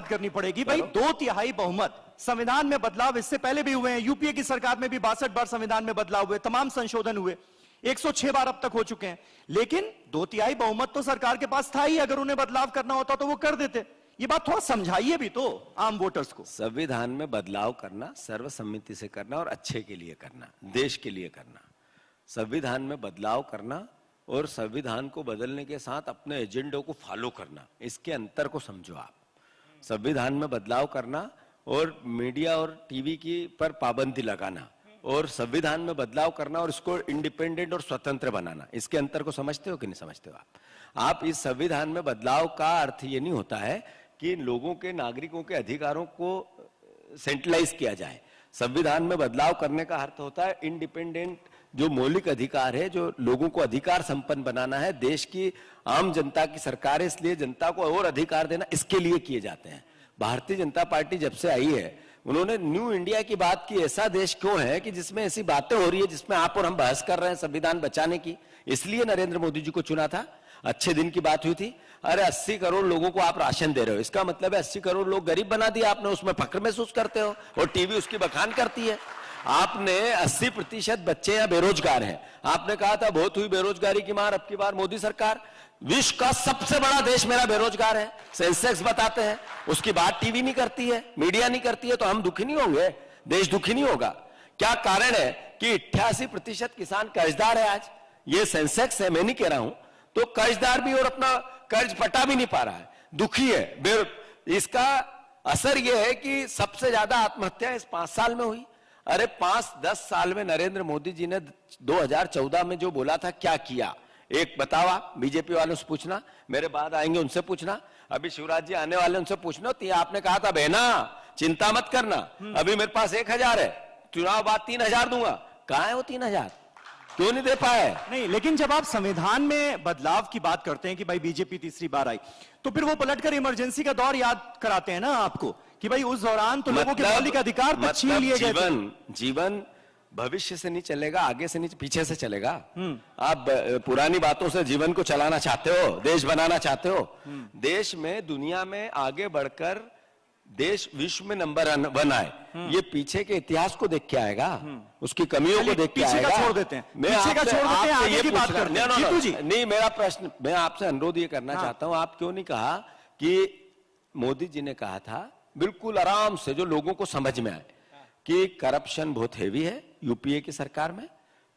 बात करनी पड़ेगी भाई। 2/3 बहुमत, संविधान में बदलाव इससे पहले भी हुए हैं, यूपीए की सरकार में भी 62 बार संविधान में बदलाव हुए, तमाम संशोधन हुए, 106 बार अब तक हो चुके हैं, लेकिन 2/3 बहुमत तो सरकार के पास था ही। अगर उन्हें बदलाव करना होता तो वो कर देते। ये बात थोड़ा समझाइए भी तो आम वोटर्स को। संविधान में बदलाव करना सर्वसम्मति से करना और अच्छे के लिए करना, देश के लिए करना। संविधान में बदलाव करना और संविधान को बदलने के साथ अपने एजेंडों को फॉलो करना, इसके अंतर को समझो आप। संविधान में बदलाव करना और मीडिया और टीवी की पर पाबंदी लगाना और संविधान में बदलाव करना और इसको इंडिपेंडेंट और स्वतंत्र बनाना, इसके अंतर को समझते हो कि नहीं समझते हो आप? इस संविधान में बदलाव का अर्थ ये नहीं होता है कि लोगों के, नागरिकों के अधिकारों को सेंट्रलाइज किया जाए। संविधान में बदलाव करने का अर्थ होता है इंडिपेंडेंट जो मौलिक अधिकार है, जो लोगों को अधिकार संपन्न बनाना है, देश की आम जनता की सरकार है, इसलिए जनता को और अधिकार देना, इसके लिए किए जाते हैं। भारतीय जनता पार्टी जब से आई है उन्होंने न्यू इंडिया की बात की। ऐसा देश क्यों है कि जिसमें ऐसी बातें हो रही है जिसमें आप और हम बहस कर रहे हैं संविधान बचाने की? इसलिए नरेंद्र मोदी जी को चुना था। अच्छे दिन की बात हुई थी। अरे 80 करोड़ लोगों को आप राशन दे रहे हो, इसका मतलब है 80 करोड़ लोग गरीब बना दिया आपने, उसमें फक्र महसूस करते हो और टीवी उसकी बखान करती है। आपने 80% बच्चे यहाँ बेरोजगार हैं, आपने कहा था बहुत हुई बेरोजगारी की मार, अब की बार मोदी सरकार। विश्व का सबसे बड़ा देश मेरा बेरोजगार है, सेंसेक्स बताते हैं, उसकी बात टीवी नहीं करती है, मीडिया नहीं करती है, तो हम दुखी नहीं होंगे? देश दुखी नहीं होगा? क्या कारण है कि 88% किसान कर्जदार है आज? ये सेंसेक्स है, मैं नहीं कह रहा हूं। तो कर्जदार भी और अपना कर्ज पटा भी नहीं पा रहा है, दुखी है। इसका असर यह है कि सबसे ज्यादा आत्महत्या इस 5 साल में हुई। अरे 5-10 साल में नरेंद्र मोदी जी ने 2014 में जो बोला था क्या किया? एक बताओ आप, बीजेपी वालों से पूछना, मेरे बाद आएंगे उनसे पूछना, अभी शिवराज जी आने वाले उनसे पूछना। तो आपने कहा था बहना चिंता मत करना, अभी मेरे पास 1000 है, चुनाव बाद 3000 दूंगा। कहां है वो 3000? क्यों नहीं दे पाए? नहीं, लेकिन जब आप संविधान में बदलाव की बात करते हैं कि भाई बीजेपी तीसरी बार आई, तो फिर वो पलटकर इमरजेंसी का दौर याद कराते हैं ना आपको कि भाई उस दौरान तो लोगों के मौलिक अधिकार तो छीन लिए गए थे। जीवन भविष्य से नहीं चलेगा, आगे से नहीं, पीछे से चलेगा। आप पुरानी बातों से जीवन को चलाना चाहते हो, देश बनाना चाहते हो? देश में, दुनिया में आगे बढ़कर देश विश्व में नंबर 1 आए, ये पीछे के इतिहास को देख के आएगा, उसकी कमियों को देख के आएगा। छोड़ देते हैं, पीछे का छोड़ देते हैं, आगे की बात करते हैं। जीतू जी, नहीं, मेरा प्रश्न, मैं आपसे अनुरोध ये करना चाहता हूं, आप क्यों नहीं कहा कि मोदी जी ने कहा था बिल्कुल आराम से, जो लोगों को समझ में आए, कि करप्शन बहुत हेवी है यूपीए की सरकार में,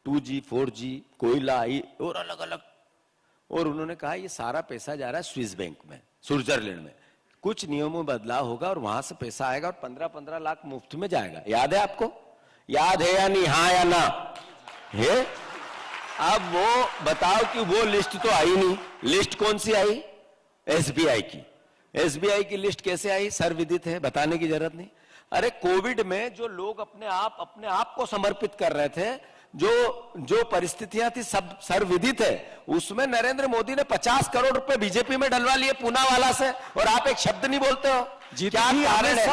2G 4G कोयला और अलग अलग, और उन्होंने कहा ये सारा पैसा जा रहा है स्विस बैंक में, स्विट्जरलैंड में, कुछ नियमों में बदलाव होगा और वहां से पैसा आएगा और 15-15 लाख मुफ्त में जाएगा। याद है आपको? याद है या नहीं? हाँ या ना है? अब वो बताओ कि वो लिस्ट तो आई नहीं। लिस्ट कौन सी आई? एसबीआई की। एसबीआई की लिस्ट कैसे आई? सर्वविदित है, बताने की जरूरत नहीं। अरे कोविड में जो लोग अपने आप को समर्पित कर रहे थे, जो परिस्थितियां थी सब सर्वविदित है, उसमें नरेंद्र मोदी ने 50 करोड़ रुपए बीजेपी में डलवा लिए पूना वाला से, और आप एक शब्द नहीं बोलते हो। क्या कारण है?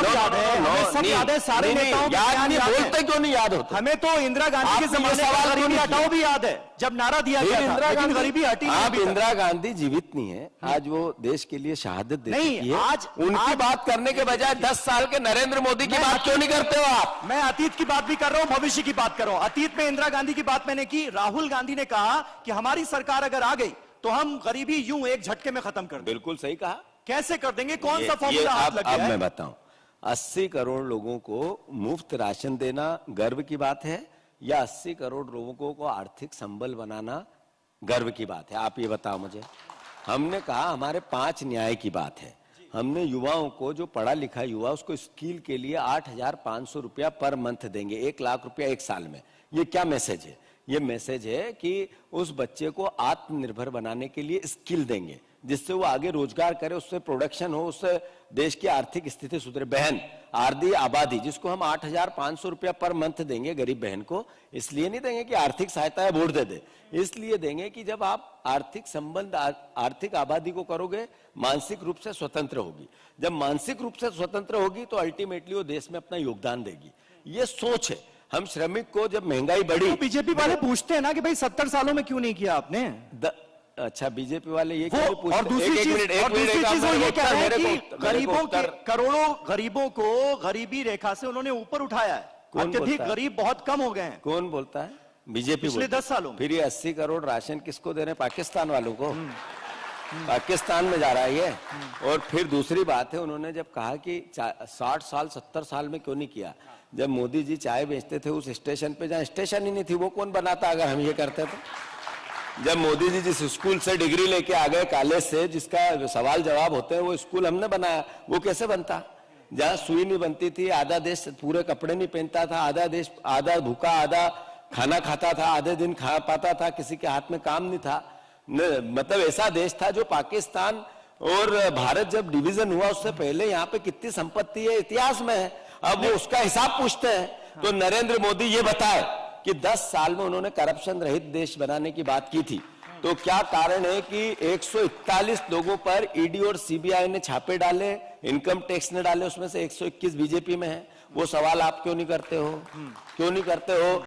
सब याद है, सारे नेताओं याद नहीं बोलते, क्यों नहीं याद होता? हमें तो इंदिरा गांधी के जमाने का गरीबी हटाओ भी याद है, जब नारा दिया गया था, लेकिन गरीबी हटी नहीं। आप इंदिरा गांधी जीवित नहीं है, आज वो देश के लिए शहादत दे चुकी है। आज उनकी बात करने के बजाय 10 साल के नरेंद्र मोदी की बात क्यों नहीं करते हो आप? मैं अतीत की बात भी कर रहा हूं, भविष्य की बात कर रहा हूं। अतीत में इंदिरा गांधी की बात मैंने की, राहुल गांधी ने कहा कि हमारी सरकार अगर आ गई तो हम गरीबी यूं एक झटके में खत्म कर देंगे। बिल्कुल सही कहा। कैसे कर देंगे? कौन सा फॉर्मूला हाथ लग गया है? मैं बताऊं, 80 करोड़ लोगों को मुफ्त राशन देना गर्व की बात है, या 80 करोड़ लोगों को आर्थिक संबल बनाना गर्व की बात है? आप ये बताओ मुझे। हमने कहा हमारे 5 न्याय की बात है। हमने युवाओं को, जो पढ़ा लिखा युवा, उसको स्किल के लिए 8,500 रुपया पर मंथ देंगे, 1 लाख रुपया 1 साल में। ये क्या मैसेज है? ये मैसेज है कि उस बच्चे को आत्मनिर्भर बनाने के लिए स्किल देंगे, जिससे वो आगे रोजगार करे, उससे प्रोडक्शन हो, उससे देश की आर्थिक स्थिति सुधरे। बहन आर्धी आबादी, जिसको हम 8,500 रुपया पर मंथ देंगे गरीब बहन को, इसलिए नहीं देंगे कि आर्थिक सहायता है वोट दे दे, इसलिए देंगे कि जब आप आर्थिक संबंध, आर्थिक आबादी को करोगे, मानसिक रूप से स्वतंत्र होगी। जब मानसिक रूप से स्वतंत्र होगी तो अल्टीमेटली वो देश में अपना योगदान देगी। ये सोच है। हम श्रमिक को, जब महंगाई बढ़ी, तो बीजेपी वाले पूछते हैं ना कि भाई 70 सालों में क्यों नहीं किया आपने? अच्छा बीजेपी वाले ये वो क्यों नहीं पूछते? और दूसरी चीज वो ये कह रहे हैं कि गरीबों के करोड़ों गरीबों को गरीबी रेखा से उन्होंने ऊपर उठाया है। कौन अत्यधिक बोलता है? गरीब बहुत कम हो गए हैं कौन बोलता है? बीजेपी पिछले 10 सालों में। फिर ये 80 करोड़ राशन किसको दे रहे हैं? पाकिस्तान वालों को। पाकिस्तान में जा रहा है ये। और फिर दूसरी बात है, उन्होंने जब कहा कि 60 साल 70 साल में क्यों नहीं किया, जब मोदी जी चाय बेचते थे उस स्टेशन पे जहाँ स्टेशन ही नहीं थी, वो कौन बनाता अगर हम ये करते तो? जब मोदी जी जिस स्कूल से डिग्री लेके आ गए, कॉलेज से, जिसका सवाल जवाब होते हैं, वो स्कूल हमने बनाया, वो कैसे बनता? जहाँ सुई नहीं बनती थी, आधा देश पूरे कपड़े नहीं पहनता था, आधा देश आधा भूखा आधा खाना खाता था, आधे दिन खा पाता था, किसी के हाथ में काम नहीं था। मतलब ऐसा देश था जो पाकिस्तान और भारत जब डिवीजन हुआ उससे पहले यहाँ पे कितनी संपत्ति है इतिहास में है। अब वो उसका हिसाब पूछते हैं। तो नरेंद्र मोदी ये बताए कि 10 साल में उन्होंने करप्शन रहित देश बनाने की बात की थी, तो क्या कारण है कि 141 लोगों पर ईडी और सीबीआई ने छापे डाले, इनकम टैक्स ने डाले, उसमें से 121 बीजेपी में है? वो सवाल आप क्यों नहीं करते हो? क्यों नहीं करते हो?